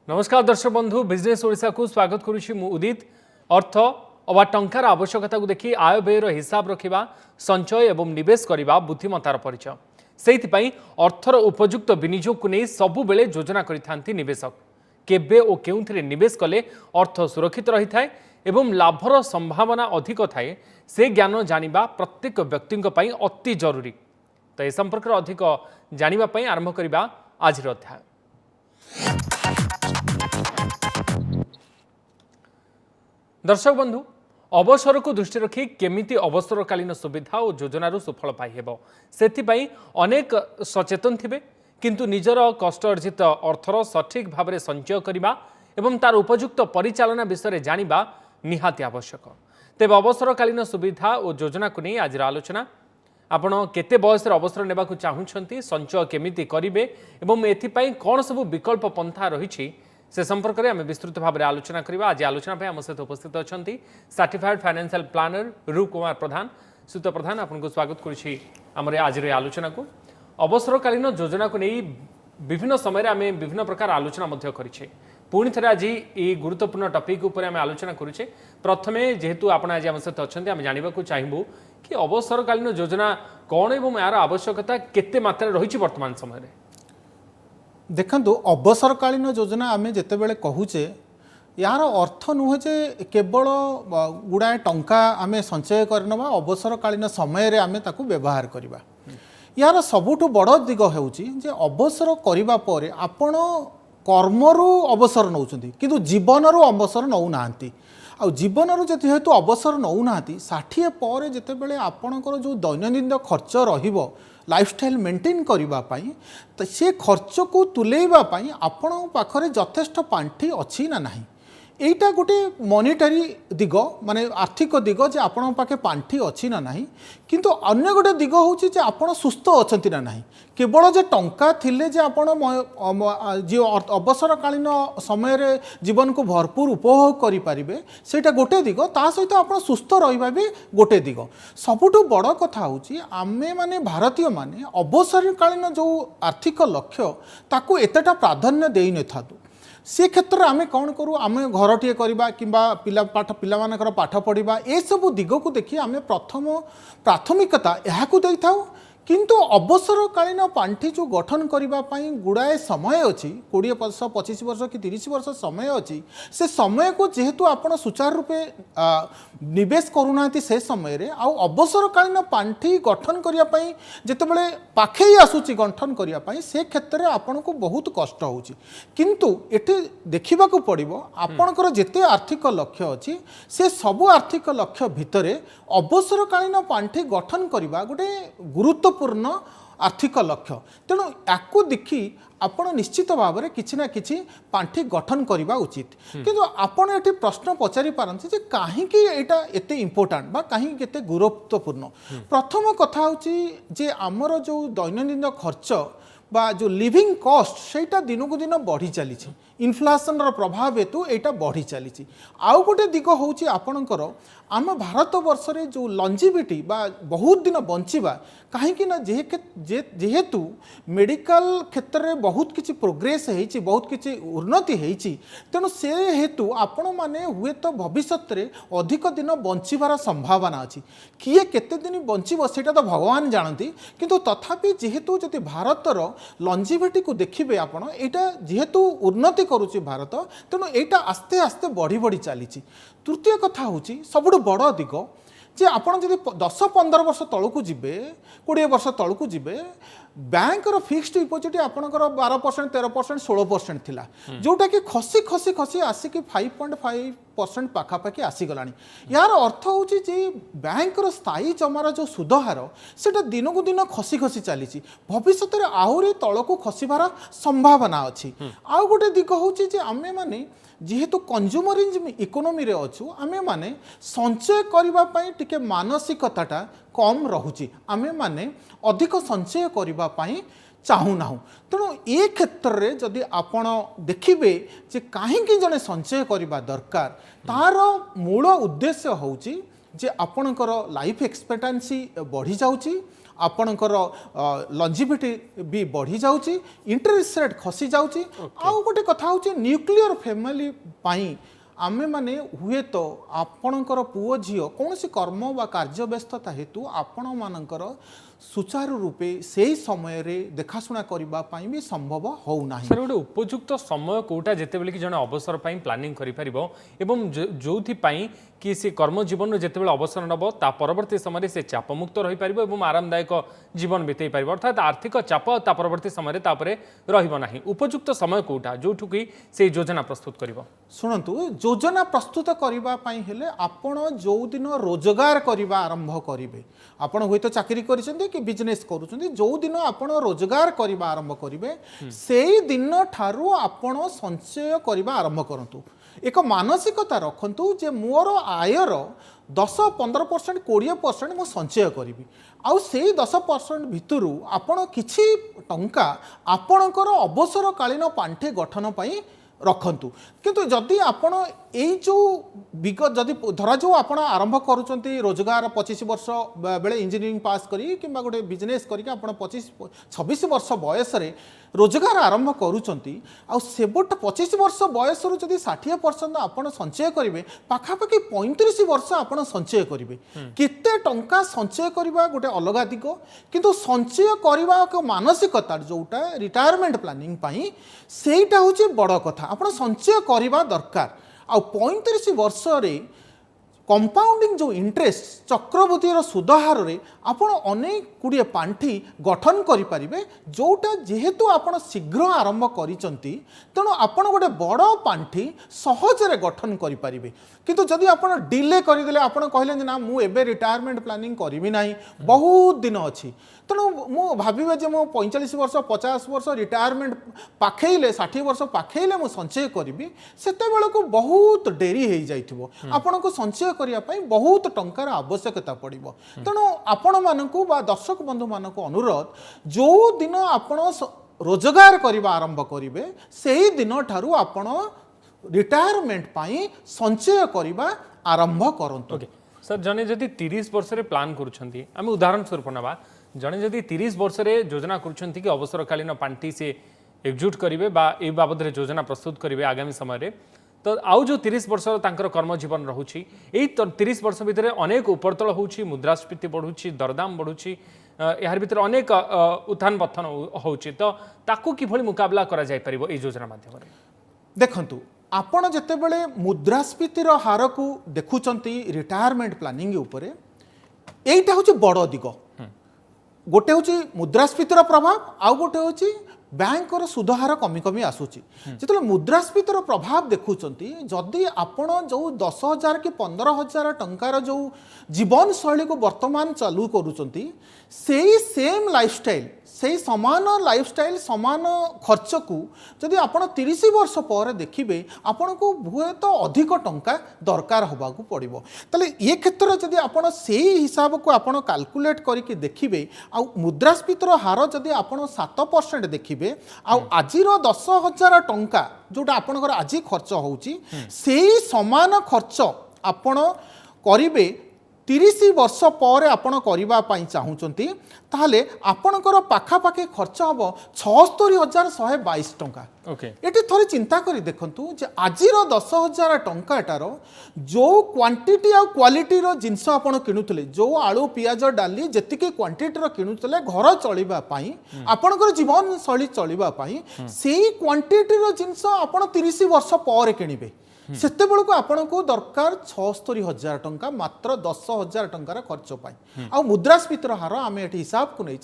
नमस्कार दर्शक बंधु बिजनेस ओडिशा को स्वागत करुछि मु उदित। अर्थ अवा टंकार आवश्यकता को देखि आय व्ययर हिसाब रखिबा संचय एवं निवेश करिबा बुद्धिमतार परिचय। सेहितपई अर्थर उपयुक्त विनियोग को नहीं सबु बेले योजना करिथांती निवेशक। केबे ओ केउंथिरे निवेश कले अर्थ सुरक्षित रही थाए एवं लाभर संभावना अधिक थाए से ज्ञान जानिबा प्रत्येक व्यक्तिंक पई अति जरूरी। तो ए संपर्क अधिक जानिबा पई आरंभ करिबा आजिर अध्याय। दर्शक बंधु अवसर को दृष्टि रखी केमिति अवसरकालीन सुविधा और योजनार सुफल पाइब से अनेक सचेतन थिबे, किंतु निजर कष्ट अर्जित अर्थर सठिक भाव में संचय करने एवं तार उपयुक्त परिचालना विषय जानिबा निहाती आवश्यक। तेज अवसरकालीन सुविधा और योजना को नहीं आज आलोचना। आपण केते बयस अवसर नेबा को चाहूछंती, संचय केमिति करिवे एवं एथिपाई कौन सब विकल्प पंथा रही से संपर्क में आम विस्तृत भाव में आलोचना करवा। आज आलोचना आम सहित उपस्थित अच्छा सर्टिफाइड फाइनेंशियल प्लानर रूप कुमार प्रधान। सुत प्रधान आपको स्वागत करुच्ची आम आज आलोचना को। अवसरकालीन योजना को नहीं विभिन्न समय आम विभिन्न प्रकार आलोचना करें। पुणी थे आज ये गुरुत्वपूर्ण टपिक उपर आम आलोचना करुचे। प्रथमे जेहेतु आप आज आम सहित अच्छा आम जानवा चाहबू कि अवसरकालीन योजना कौन एवं यार आवश्यकता केते मात्रा रही वर्तमान समय में। देखंतु अवसरकालीन योजना आम जितेबाला कहूचे यार अर्थ नुहे जे केवल गुड़ाए टंका आम संचय करनवा अवसरकालीन समय रे आम ताकू व्यवहार करवा। यार सबुठु बड़ दिग हेउची जे अवसर करिबा परे आपण कर्मरु अवसर नौचंती किंतु जीवनरु अवसर नौ नांती। आ जीवनरु जेहेतु अवसर नौ नांती 60 पर जेतेबेले आपणकर जो दैनंदिन खर्च रहिबो लाइफस्टाइल मेंटेन करिबा पाई तो से खर्च को तुलेबा पाई आपण पाखरे यथेष्ट पांठी अछि ना नाही। एटा गोटे मॉनिटरी दिग माने आर्थिक दिग जे आपण पाखे पांठी अछि ना नाही, किंतु अन्य गोटे दिग होची जे आपण सुस्थ अछंती ना नाही। केवल जे टंका थिले जे आपण जे अवसरकालीन समय रे जीवन को भरपूर उपभोग करि पारिबे सेटा गोटे दिग, ता सहित आपण सुस्थ रहिबा भी गोटे दिग। सबुठु बड़ कथा होची आमे माने भारतीय माने अवसरकालीन जो आर्थिक लक्ष्य ताकू एतेटा प्राधान्य देई न थातु। से क्षेत्र में आम कौन करूँ आम घरटे करवा कि पिला पाठ पढ़ा ए सब दिग को देखिए आम प्रथम प्राथमिकता यहाँ दे था। किंतु अवसरकालीन पांठी जो गठन करने गुड़ाए समय अच्छी 20 वर्ष 25 वर्ष कि 30 वर्ष समय अच्छी से समय को जेहेतु आपण सुचारू रूपे निवेश करूना से समय रे आ अवसरकालीन पांठी गठन करने जितेबाला पाखे आसूची गठन करने से क्षेत्र में आपण को बहुत कष्ट होची। किंतु एटे देखा पड़ो आपणकर जिते आर्थिक लक्ष्य अच्छी से सबु आर्थिक लक्ष्य भितर अवसरकालीन पांठी गठन करने गोटे गुरुत्वपूर्ण आर्थिक लक्ष्य। तेणु याकू देखी आपण निश्चित भाव में किसी ना किसी पांठी गठन करवा उचित। किंतु आपण ये प्रश्न पचारि पारती जे कहीं एटा एते इम्पोर्टाट बा कहीं केते गुरुत्वपूर्ण। प्रथम कथा होची जे आमर जो दैनंदिन खर्च बा जो लिविंग कॉस्ट सेटा दिन को दिन बढ़ी चली। इन्फ्लेशन प्रभाव हेतु एटा बढ़ी चली। आउ गोटे दिग होची आपणकर आम भारत वर्ष रे जो लंजिविटी बा बहुत दिन बंचिबा कहीं ना जेहेतु मेडिकल क्षेत्र में बहुत किसी प्रोग्रेस होती बहुत किसी उन्नति होती तेणु से हेतु आपण मैंने हुए तो भविष्य में अधिक दिन बंचार संभावना अच्छी। किए केते दिन बंचब सेटा तो भगवान जानती, किंतु तथापि जेहेतु जदि भारतर लंजिविटी को देखिए आपण एटा जेहेतु उन्नति करुच्ची भारत तेणु एटा आस्ते आस्ते बढ़ी बढ़ी चली। तृतीय कथा होची सबुठ बड़ दिग जे आपण जदि 10-15 वर्ष तलू जीवे 20 वर्ष तलू जीवे बैंकर फिक्स्ड डिपोजिट आपंकर 12% 13% 16% थिला जोटा कि खसी खसी खसी आसिक 5.5% पाखापाखि आसीगला। यार अर्थ होची जे बैंकर स्थायी जमार जो सुधहार सेटा दिन को दिन खसी खसी चली भविष्य में आहरी तलू खसबार संभावना अच्छी। आउ गोटे दिग होची जे आमे माने जेहेतु कंज्यूमरिज्म इकोनॉमी रे अच्छु आमे माने संचय करबा पई टिके मानसिकताटा कम रहुची। आमे माने अधिक संचय करबा पई चाहूना। तेणु ये क्षेत्र में जदि आपण देखिबे जे काहेकि जने संचय करबा दरकार तार मूल उद्देश्य होची जे आपणकर लाइफ एक्सपेक्टेंसी बढ़ी जाउची आपणकर लंजिविटी भी बढ़ी जाउची इंटरेस्ट रेट खसी जाउची आउ गोटे कथा होची न्यूक्लियर फैमिली पाई आमे माने हुए तो आपणकर पुओ झियो कौन सी कर्म बा कार्य व्यस्तता हेतु आपण मानकर सुचारू रूपे से समय रे देखाशुना करबा पाई भी संभव हो नाही। सर गोटे उपयुक्त समय कोटा जेते बेले कि जने अवसर पाई प्लानिंग करि परिबो एवं जोथि पाई कि से कर्म जीवन जेते बेले अवसर नबो ता परवर्ती समय से चाप मुक्त रहि परिबो एवं आरामदायक जीवन बितेई परिबो अर्थात आर्थिक चाप ता परवर्ती समय तापरे रहिबो नाही उपयुक्त समय कोटा जोठु कि से योजना प्रस्तुत करिबो। शुणु योजना प्रस्तुत करबा पाई हेले आपण जो दिन रोजगार करबा आरंभ करिवे आपण होय तो चाकरी करिसेंती कि बिजनेस करूछंती जो दिन आपण रोजगार करबा आरंभ करिवे सेई दिन ठारू आपण संचय करबा आरंभ करंतु एक मानसिकता रखंतु जे मोर आयर 10-15% 20% मु संचय करी आउ से 10% भितरु आपण किछि टंका आपणकर अवसरकालीन पांठे गठन पाई रखंतु किंतु जदि आपण एई जो विगत जदि धरा जो आपण आरंभ करूचंती रोजगार 25 वर्ष बेले इंजीनियरिंग पास करी किंबा गोटे बिजनेस करी आपण 25-26 वर्ष बयस रे रोजगार आरंभ करूचंती आ सेबट 25 वर्ष बयस रु जदि 60% आपण संचय करिवे पाखापाखि 35 वर्ष आपण संचय करिवे केते टंका संचय करबा गोटे अलगा दिग किंतु संचय करबा एक मानसिकता जोटा रिटायरमेंट प्लानिंग पाई सेटा होची बड़ कथा आपण संचय करबा दरकार आ 35 वर्ष रे कंपाउंडिंग जो इंटरेस्ट चक्रवृद्धि सुधहार रे आपण अनेक गुड़िए पांठी गठन करि परिबे जोटा जेहेतु आपण शीघ्र आरंभ करिसंती तेणु आपण गोटे बड़ पांठी सहज रे गठन करि परिबे किंतु जदि आपण डिले करिदेले आपण कहले ना मु एबे रिटायरमेंट प्लानिंग करिवि नाही बहुत दिन अछि तेणु मु भाबिबे जे मु 45 वर्ष 50 वर्ष रिटायरमेंट पाखेले 60 वर्ष पाखेले मु संचय करिवि सेते बेले को बहुत डेरी हेई जाइथिबो आपण को संचय करिया पई बहुत टंकार आवश्यकता पड़िबो तेणु आपण मानकु बा दर्शक बंधु मानकु अनुरोध जो दिन आपण रोजगार करबा आरंभ करिवे सेही दिन ठारू आपण रिटायरमेंट पाई संचय करबा आरंभ करंतु। ओके सर जने जदि 30 वर्ष रे प्लान करूछंती आमे उदाहरण स्वरूप नबा जने जदि 30 वर्ष रे योजना करूछंती कि अवसरकालीन पांठी से एक्जिक्यूट करिवे बा ए बाबद रे योजना प्रस्तुत करिवे आगामी समय रे तो आउ जो 30 वर्ष तांकर कर्म जीवन रहुछि एई 30 वर्ष भितर अनेक उपरतल होछि मुद्रास्फीति बढ़ुछि दरदाम बढ़ुछि यार भितर अनेक उत्थान पतन होछि तो ताकू किभଳି मुकाबला करा जाय परिबो ए योजना माध्यम रे देखंतु आपण जेतेबेले मुद्रास्फीतिर हार को देखुचंती रिटायरमेंट प्लानिंग उपरे एइटा होछि बड़ दिग गोटे होछि मुद्रास्फीतिर प्रभाव आउ गोटे होछि बैंक सुधहार कमी कमी आसूची जो मुद्रास्फीतिर प्रभाव देखुंट जदि आपण जो 10,000 कि 15,000 टंकार जो जीवन शैली को वर्तमान चालू करुँच से सेम लाइफस्टाइल से समान लाइफस्टाइल समान खर्च को जदि आपण 30 वर्ष पर देखिए आपण को हुए तो अधिक टंका दरकार होगा पड़ो ताले ये क्षेत्र में जदि आपण से हिसाब को आपण कैलकुलेट करके देखिए आ मुद्रास्फीतिर हार जदि आपण 7% देखिए आज 10,000 टंका जोटा आपणकर आज खर्च होची से समान खर्च आपण करिवे 30 वर्ष पर आपण करबा पई चाहूचंती ताहले आपणकर पाखापाखि खर्च हम 76,122 टंका। ओके एटी थोड़ी चिंता करी देखंतु जे आजिर 10,000 टंकाटार जो क्वांटिटी आ क्वालिटी रो जिंस आपण किनुतले जो आलू पियाज डाली जेतिके क्वांटिटी रो किनुतले घर चलिबा पई आपणकर जीवन शैली चलिबा पई सेही क्वांटिटी रो जिंस आपण 30 वर्ष पर किनिबे सेते बेलू आपण को दरकार 76,000 टंका मात्र 10,000 टंकार खर्च पाई आ मुद्रास्फीतिर हार आम ये हिसाब को नहीं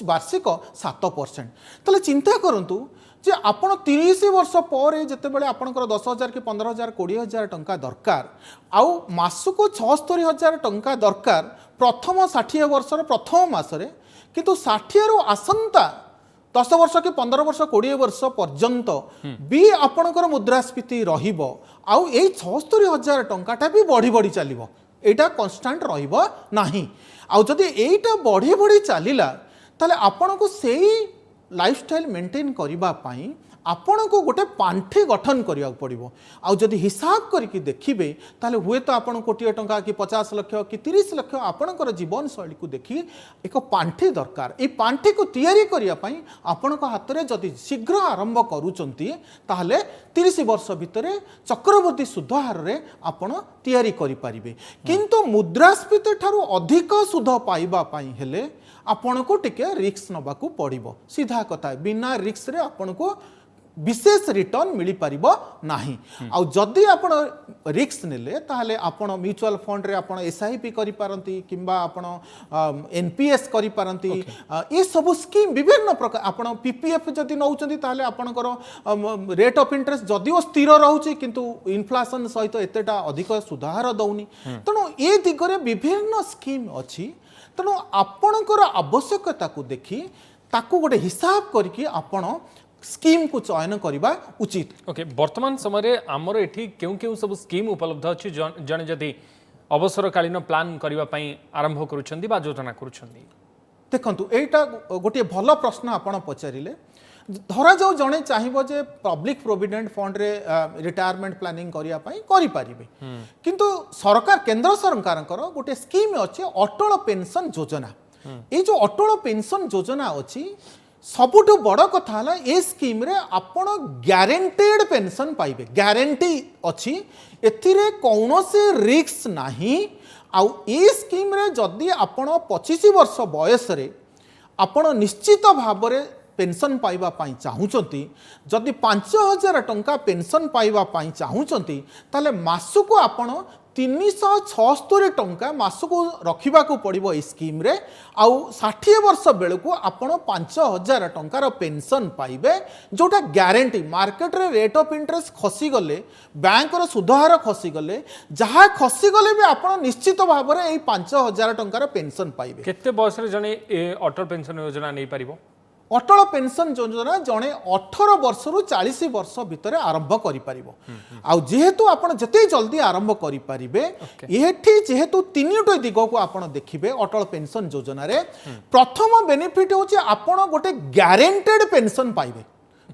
वार्षिक 7%। ताले चिंता करंतु जे आपण 30 वर्ष पर जिते बड़े आपंकर 10,000 कि 15,000 20,000 टंका दरकार आउ मासको 76,000 टंका दरकार प्रथम 60 वर्षर प्रथम मासरे किंतु 60 रु आसंता 10 वर्ष कि 15 वर्ष 20 वर्ष पर्यंत भी आपणकर मुद्रास्फीति रहिबो आउ एई 76,000 टंकाटा भी बढ़ी बढ़ी चलिबो एटा कांस्टेंट रहिबो नाही आउ जदि एटा बढ़ी बढ़ी चलिला ताले आपणको सेही लाइफस्टाइल मेंटेन करिबा पाई आपण को गोटे पांठी गठन करिया पड़िबो। आ जदि हिसाब करके देखिबे ताले हुए तो आपण कोटी टंका कि 50 लाख कि 30 लाख आपणकर जीवन शैली को देखि एक पांठी दरकार। ए पांठी को तैयारी करिया पई आपण को हाथ रे जदि शीघ्र आरंभ करूचंती ताले 30 वर्ष भितरे चक्रवर्ती सुध हार रे आपण तैयारी करि परिबे। किंतु मुद्रास्फीति ठारू अधिक सुध पाइबा पई हेले आपण को टिके रिस्क नबाकू पड़िबो। सीधा कथा बिना रिस्क रे आपण को विशेष रिटर्न मिल पारिबो नाही। आ जदि आपण रिस्क नेले ताहले आपण म्यूचुअल फंड रे आपण एसआईपी करि पारंती किंबा आपण एनपीएस करि पारंती। ये सब स्कीम विभिन्न प्रकार आपण पीपीएफ जदि नउचंती ताहले आपणकर रेट ऑफ इंटरेस्ट जदिओ स्थिर रहउची किंतु इन्फ्लेशन सहित एतेटा अधिक सुधार दउनी। तनो ए दिगरे विभिन्न स्कीम अछि। तनो आपणकर आवश्यकता को देखि ताकू गोटे हिसाब करके आपण स्कीम को चयन करबा उचित। ओके वर्तमान समय आमर एठी केउ केउ सब स्कीम उपलब्ध अछि जने जदि अवसरकालीन प्लान करबा पई आरंभ करूछंदी बा योजना करूछंदी। देखंतु एटा गोटे भल प्रश्न आपण पचारिले। धरा जाऊ जणे चाहिबो जे पब्लिक प्रोविडेंट फंड रे रिटायरमेंट प्लानिंग करिया पई करि पारिबे। किंतु सरकार केंद्र सरकारकर गोटे स्कीम अछि अटल पेंशन योजना। ए जो अटल पेंशन योजना अछि सबुठु बड़ कथा है ए स्कीम रे आपण ग्यारंटेड पेंशन पाइबे। ग्यारंटी अच्छी एथिरे कौनसी रिस्क नाही। आउ ए स्कीम रे जदि आपण 25 वर्ष बयस रे आपण निश्चित भाव रे पेंशन पाइबा पाई चाहूचंती जदि 5000 टंका पेंशन पाइबा पाई चाहूचंती ताले मासुको आपण 376 टंका मासको रखा पड़ो ये स्कीम रे। आउ 60 वर्ष बेलू आपण 5000 टंकार पेंशन पाइबे जोटा ग्यारंटी। मार्केट रे रेट ऑफ इंटरेस्ट खसी गले बैंक रो सुधार खसी गले जहाँ खसी गले भी आपण निश्चित भाव में ये 5000 टंकार पेंशन पाइबे। केते बयस रे जने अटल पेंशन योजना नहीं पारिबो? अटल पेंशन योजना जड़े 18 वर्ष रु 40 वर्ष भितर आरंभ करें। जेहेतु आप जिते जल्दी आरंभ करें ये जेहेतु 3टी दिग को आप देखिए अटल पेंशन योजना रे प्रथम बेनिफिट हूँ आपड़ गोटे ग्यारंटेड पेंशन पाइबे।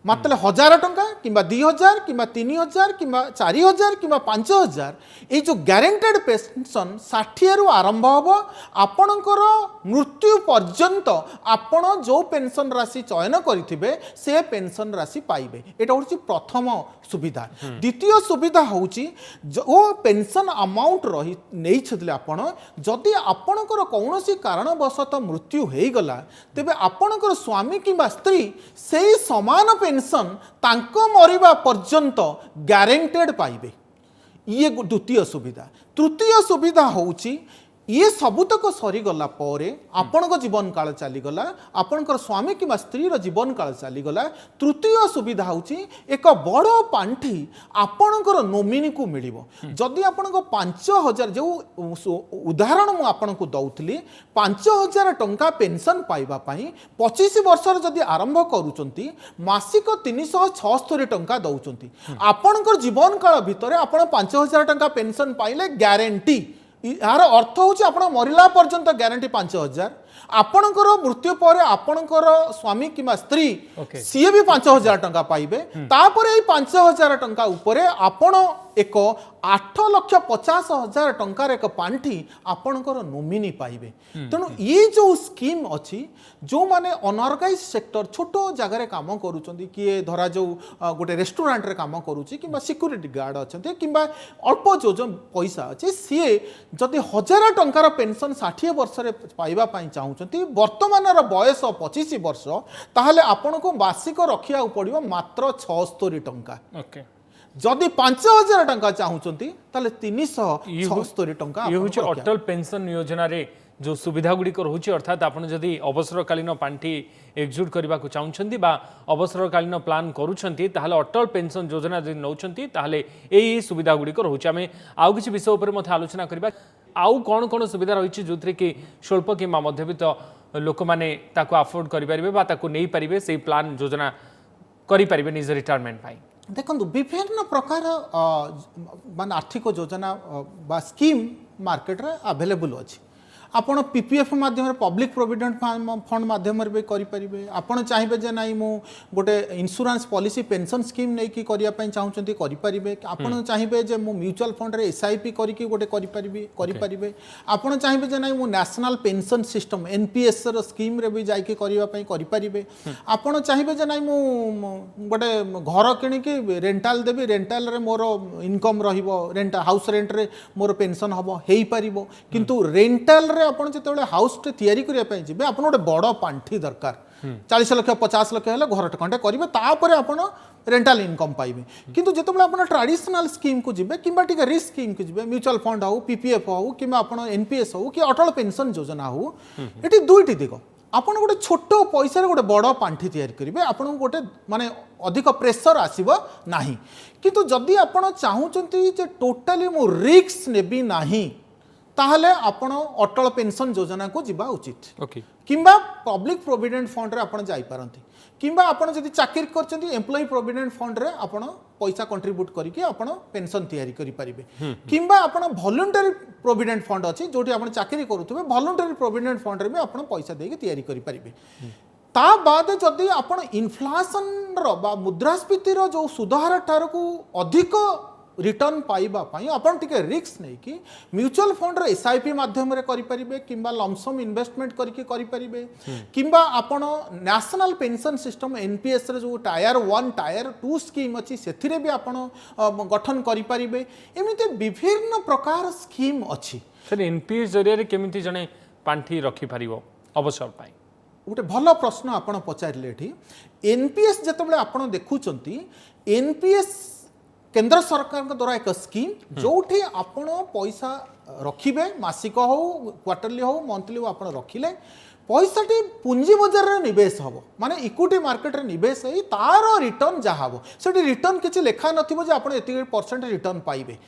मतलब 1000 टंका कि 2000 कि 3000 कि 4000 कि 5000 ये जो ग्यारंटेड पेंशन 60 रु आरंभ हम आपणकर मृत्यु पर्यंत आपण जो पेंशन राशि चयन करेंगे से पेंशन राशि पाइबे। एटा हूँ प्रथम सुविधा। द्वितीय सुविधा हूँ जो पेंशन अमाउंट रही नहीं आपण जदि आपणकर कौन कारणवशत मृत्यु हो गला तेबे आपणकर स्वामी कि स्त्री से समान पेंशन तांको मरिबा पर्यंत ग्यारंटेड पाइबे। ये द्वितीय सुविधा। तृतीय सुविधा होउची ये सबुतक सरीगला आपण जीवन काल चलीगला आपणकर स्वामी कि स्त्री जीवन काल चलीगला। तृतीय सुविधा होउची एक बड़ पांठी आपणकर नोमिनी को मिलिबो। जदि आपणको 5000 जो उदाहरण मु आपणको दउतली 5000 टंका पेंशन पाइबा पई 25 वर्ष जदि आरंभ करूचंती मासिक 376 टंका दउचंती। आपणकर जीवन काल भितरे आपण 5000 टंका पेंशन पाइले ग्यारंटी। यार अर्थ हूँ आप मरला पर्यंत ग्यारंटी 5000 आपणकर मृत्यु पर आपणकर स्वामी कि स्त्री सी भी 5000 टंका पाइबे। तापर 5000 टंका उपरे आपण एक 8,50,000 टंकार एक पांठी आपणकर नोमिनी पाइबे। तेणु ये जो स्कीम अच्छी जो माने अनऑर्गेनाइज सेक्टर छोट जगह काम करूचंती किए धरा जो गोटे रेस्टोरेंट रे काम करूची कि सिक्यूरिटी गार्ड अच्छा कि अल्प जो जो पैसा अच्छे सी जदि 1000 टंकार पेंशन 60 वर्ष पाइबा चाहूँगी वर्तमान बयस 25 वर्ष ताहले आपण को मासिक रखा पड़ो मात्र 76 टंका। जदि 5000 टंका चाहूँगी ताले 376 टंका। ये हूँ अटल पेंशन योजना रे जो सुविधा गुड़िक रोचे अर्थात आपड़ जदि अवसरकालीन पांठी एक्जिक्यूट करने को चाहते बा अवसरकालीन प्लान करुँच अटल पेंशन योजना जब नौकरी ताहले यही सुविधा गुड़िक रोचे। आम आउ किसी विषय पर आलोचना करवा आउ कौन कौन सुविधा रही जो कि स्वल्प कि मध्यवित्त लोक मैंने अफोर्ड करें से प्लान योजना करें निज रिटायरमेंट पाई। देखो विभिन्न प्रकार मान आर्थिक योजना बा स्कीम मार्केट रे अवेलेबल अच्छी। आपण पीपीएफ माध्यम पब्लिक प्रोविडेंट फंड माध्यम भी करें आपण चाहिए जे ना मु गोटे इंश्योरेंस पॉलिसी पेंशन स्कीम नहीं कि करने चाहते करें आपण चाहिए जे मु म्यूचुअल फंड रे एसआईपी करके गोटे करें आपण चाहिए जे ना मु नेशनल पेंशन सिस्टम एनपीएस रो स्कीम रे भी जाइए करें आपण चाहिए जे ना मु गोटे घर किणिकी रेंटाल देवी रेंटाल रे मोर इनकम रहिबो रेंट हाउस रेंट रे मोर पेंशन हबो हेई परिबो किंतु रेंटाल रे आपण जेतेबेले हाउस टे तयारी करिया पई जिबे आपण गोटे बड़ पांठी दरकार 40 लाख 50 लाख हेले घर खंडे करिवे तापर आपण रेंटाल इनकम पाइबे किंतु जेतेबेले आपण ट्रेडिशनल स्कीम को जिबे किंबा टिके रिस्क स्कीम को जिबे म्यूचुअल फंड हो पीपीएफ हो किंबा आपण एनपीएस हो कि अटल पेंशन योजना हो एटी दुईटी दिग आपण गोटे छोट पैसा गोटे बड़ पांठी तैयारी करेंगे आपन गोटे माने अधिक प्रेसर आसीबो नाही किंतु जदि आपण चाहूचंती जे टोटली मु रिस्क नेबी नाही ताहले आपण अटल पेंशन योजना को जिबा उचित ओके किंबा पब्लिक प्रोविडेंट फंड रे आपण जाई पारंती किंबा आपण जदि चाकरी करचंती एम्प्लॉय प्रोविडेंट फंड रे आपण पैसा कंट्रीब्यूट करके आपण पेंशन तैयारी करि परिबे किंबा आपण वॉलंटरी प्रोविडेंट फंड अछि जोटी आपण चाकरी करूथबे वॉलंटरी प्रोविडेंट फंड रे भी आपण पैसा देके तैयारी करि परिबे ता बाद जदि आपण इन्फ्लेशन रो बा मुद्रास्फीति रो जो सुधार ठार को अधिक रिटर्न पाइबा पाई आपण टिके रिस्क नहीं कि म्यूचुअल फंड रे एसआईपी माध्यम रे करि परिबे किंबा लमसम इन्वेस्टमेंट करके करि परिबे किंबा आपण नेशनल पेंशन सिस्टम एनपीएस रे जो टायर 1 टायर 2 स्कीम अछि सेथिरे भी आपण गठन करि परिबे एमिते विभिन्न प्रकार स्कीम अछि सर एनपीएस जरिया रे केमिति जने पांठी रखि परिबो अवसर पाई गोटे भल प्रश्न आपण पचारिले एठी एनपीएस जेतेबेले आपण देखुचंती एनपीएस केंद्र सरकार द्वारा एक स्कीम जोठी आपण पैसा रखिबे मासिक हो क्वार्टरली हो मंथली हो आपण रखिले पैसाटी पूंजी बाजार रे निवेश हबो माने इक्विटी मार्केट रे निवेश है तार रिटर्न जहा हबो सेठी रिटर्न किछि लेखा नथिबो जे आपण एति % रिटर्न पाइबे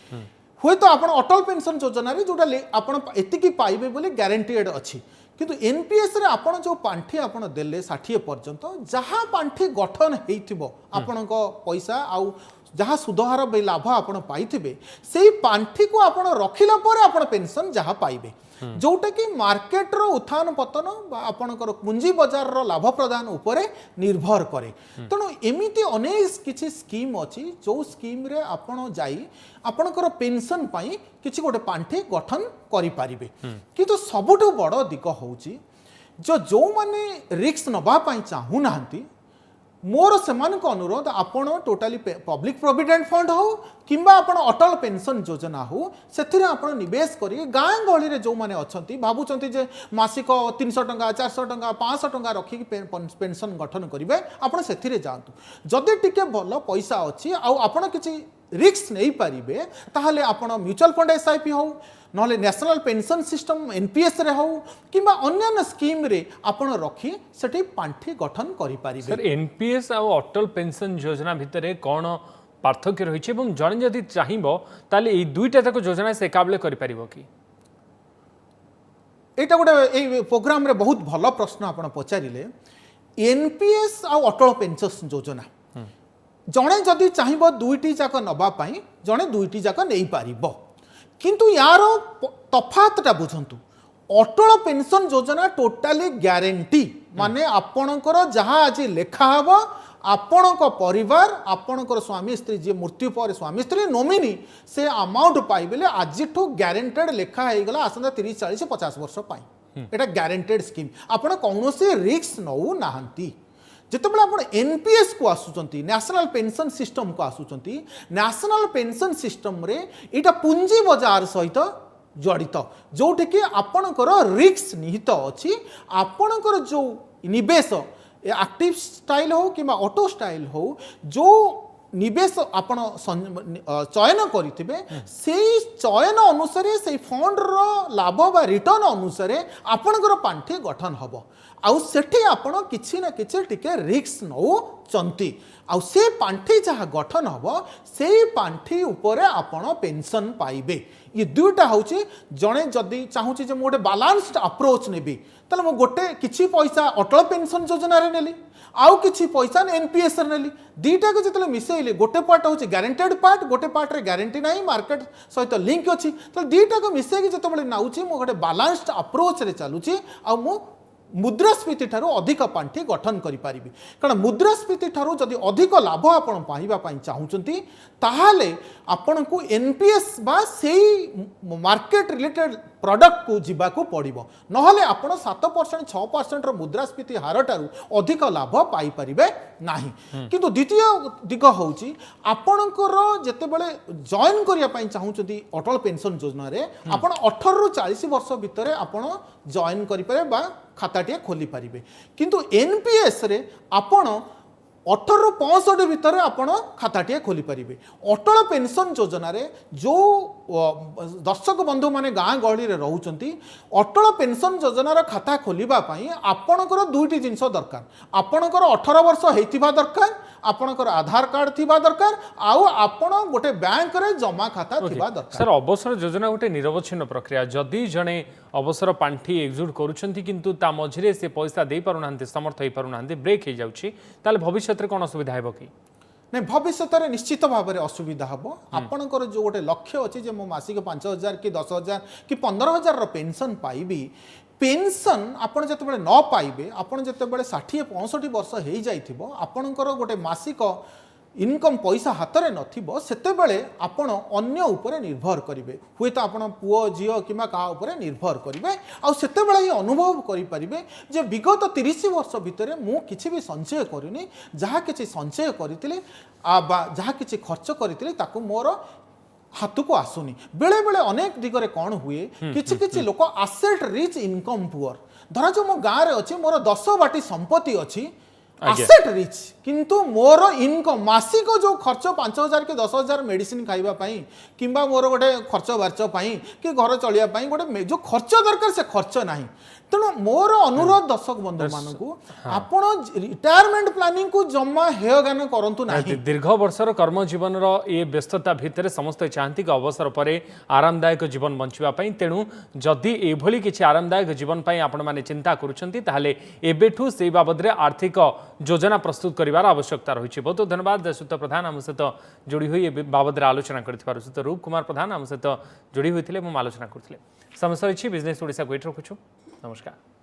हुए तो आपण अटल पेंशन योजना रे जोटा आपण एतिकी पाइबे बोली गारंटीड अछि किंतु एनपीएस रे आपण जो पांठी आपण देले 60 पर्यंत जहा पांठी गठन हेइथिबो आपणको पैसा आउ जहाँ सुधहार लाभ आपण पाइथिबे सेही पांठी को आपण रखिला परे आपण पेंशन जहाँ पाइबे जोटा कि मार्केट रो उत्थान पतन आपणकर पूंजी बाजार रो लाभ प्रदान उपरे निर्भर करे तेणु एमिति अनेक किछि स्कीम अछि जो स्कीम रे आपण जाई आपणकर पेंशन पाई किछि गोटे पांठी गठन करि पारिबे किंतु सबुठु बड़ दिग होउची जो माने रिस्क नबा पाई चाहू नाहंती मोर सेमान को अनुरोध आपण टोटाली पब्लिक प्रोविडेंट फंड हो किंबा आपण अटल पेंशन योजना हो सेथिरे आपण निवेश करी गाँ गहली रे जो माने अछंती भाबुचंती जे मासिक 300 टंका 400 टंका 500 टंका रखी पेंशन गठन करिवे आपण सेथिरे जांतु जदि टिके भल पैसा अछि आ आपण किछि रिस्क नहीं पारिबे ताहले आपण म्यूचुअल फंड एसआईपी हो नहले नेशनल पेंशन सिस्टम एनपीएस रे हो किंबा अन्य स्कीम रे आपण रखी सेठी पांठी गठन करि पारिबे सर एनपीएस आ अटल पेंशन योजना भितरे कोन पार्थक्य रहिছে এবং जने जदि चाहिबो ताले ए दुईटा तक योजना से एकाबले करि परिबो कि एटा गोटे ए प्रोग्राम रे बहुत भलो प्रश्न आपण पचारिले एनपीएस आ अटल पेंशन योजना जने जदि चाहिबो दुईटी जाक नबा पई जने दुईटी जाक नै पारिबो किंतु यार तफातटा बुझंतु अटल पेंशन योजना टोटाली ग्यारंटी माने आपणकर जहाँ आज लेखा हबो आपणक परिवार आपणकर स्वामी स्त्री जे मृत्यु पर स्वामी स्त्री नोमिनी से अमाउंट पाइबेले आजिठू ग्यारंटेड लेखा हो गला आसंता 30 40 50 वर्ष पाई एटा ग्यारंटेड स्कीम आपण कौनसी रिस्क नौ नाहंती जितेबाला आपण एनपीएस को आसुचंती नेशनल पेंशन सिस्टम को आसुचंती नेशनल पेंशन सिस्टम रे एटा पूंजी बाजार सहित जड़ित जोठी कि आपणकर रिस्क निहित अछि आपणकर जो निवेश एक्टिव स्टाइल हो कि ऑटो स्टाइल हो जो निवेश आपण चयन करिथिबे सेही चयन अनुसार से फंड रो लाभ बा रिटर्न अनुसार आपणकर पांठी गठन हबो आउ सेठी आपण किछि ना किछि टिके रिस्क नौ ଚାହୁଁଛନ୍ତି ଆଉ ସେ ପାଣ୍ଠି ଯାହା ଗଠନ ହେବ ସେଇ ପାଣ୍ଠି ଉପରେ ଆପଣ ପେନସନ୍ ପାଇବେ। ये दुईटा हूँ जड़े जदि चाहूँगी जो गोटे बालान्सड अप्रोच नेबी ताले मु गोटे किछि पैसा अटल पेंशन योजना रे नेली आउ किछि पैसा एनपीएस रे नेली दीटा को जितले मिसेइले गोटे पार्ट हूँ ग्यारंटेड पार्ट गोटे पार्ट रे ग्यारंटी नाही मार्केट सहित लिंक अच्छी तो दीटा को मिसेकी जिते नाऊँगी मु गोटे बालान्सड अप्रोच रे चलुची आ मु मुद्रास्फीति ठारू अधिक पांठि गठन करि पारिबी कारण मुद्रास्फीति ठारू जदि अधिक लाभ आपण पाइबा पई चाहुचंती ताहाले आपण को एनपीएस बा सेही मार्केट रिलेटेड प्रोडक्ट को जीवा को पड़िबो नहले आपण 7% 6% रो मुद्रास्फीति हार ठारू अधिक लाभ पाई परिबे नाही किंतु द्वितीय दिग होउची आपणकर जेते बेले जॉइन करिया पई चाहुचंती अटल पेंशन योजना रे आपण 18 रु 40 वर्ष भितरे आपण जॉइन करि पारे बा खाताटिए खोली पारिबे किंतु एनपीएस रे आपण 18 रु 65 भितर आपण खाताटिए खोली पारिबे अटल पेंशन योजना रे जो दर्शक बंधु माने गाँ गहली रे रहउचंती अटल पेंशन योजना रा खाता खोलिबा पई आपणकर दुईटी जिंस दरकार आपणकर 18 वर्ष हेतिबा दरकार आपणकर आधार कार्ड थिबा दरकार आउ आपण गोटे बैंक रे जमा खाता थिबा दरकार। सर अवसर योजना गोटे निरवच्छिन्न प्रक्रिया जदि जणे अवसर पांठी एक्जिक्यूट करूछंती किंतु ता मझिरे से पैसा दे पारुनांती समर्थ होई पारुनांती ब्रेक हे जाउची ताले भविष्य रे कोन असुविधा हेबो कि नहीं भविष्य में निश्चित भाव में असुविधा हम आपणकर जो गोटे लक्ष्य अच्छे जे मो मासिक 5,000 कि 10,000 कि 15,000 पेंशन पाइबी पेंशन आपन जते न पाइबे आपन जते 60-65 वर्ष हो जाइथिबो आपणकर गोटे मासिक इनकम पैसा हाथ में नथिबो सेते बेले आपण अन्य उपरे निर्भर करिवे हुए तो आपण पुओ झियो किमा का उपरे निर्भर करिवे आ सेते बेले ही अनुभव करि परिबे जे विगत 30 वर्ष भितरे मु किछि भी संचय करिनी जहा किछि संचय करितिले जहा किछि खर्च करितिले ताकू मोर हाथ को आसुनी बेले बेले अनेक दिगरे कौन हुए किछि किछि लोक एसेट रिच इनकम पुअर धरा जो मो गाँव रे अछि मोर 10 बाटी संपत्ति अछि एसेट रिच किंतु मोर इनकम मासिक जो खर्च 5,000 कि 10,000 मेडिसिन खाइबा पई किंबा मोर गोटे खर्च बार्च पई कि घर चलिया पई गोटे जो खर्च दरकार से खर्च नाही तेणु मोर अनुरोध दर्शक बंधु मानकू आपण रिटायरमेंट प्लानिंग को जमा हेयगान करंतु नाही दीर्घ वर्षर कर्म जीवन रो ये व्यस्तता भितर समस्त चाहती कि अवसर परे आरामदायक जीवन बंचिबा पई तेणु जदि एभली किछि आरामदायक जीवन पई आपण माने चिंता करूछंती ताहाले एबेठू सेई बाबद रे आर्थिक योजना प्रस्तुत करिवार आवश्यकता रही बहुत बहुत धन्यवाद सुत प्रधान आम सहित जोड़ी हुई बाबद आलोचना कर सुत रूप कुमार प्रधान आम सहित जोड़ी होते आलोचना करते समय सर बिजनेस ओडिशा को रखुछु नमस्कार।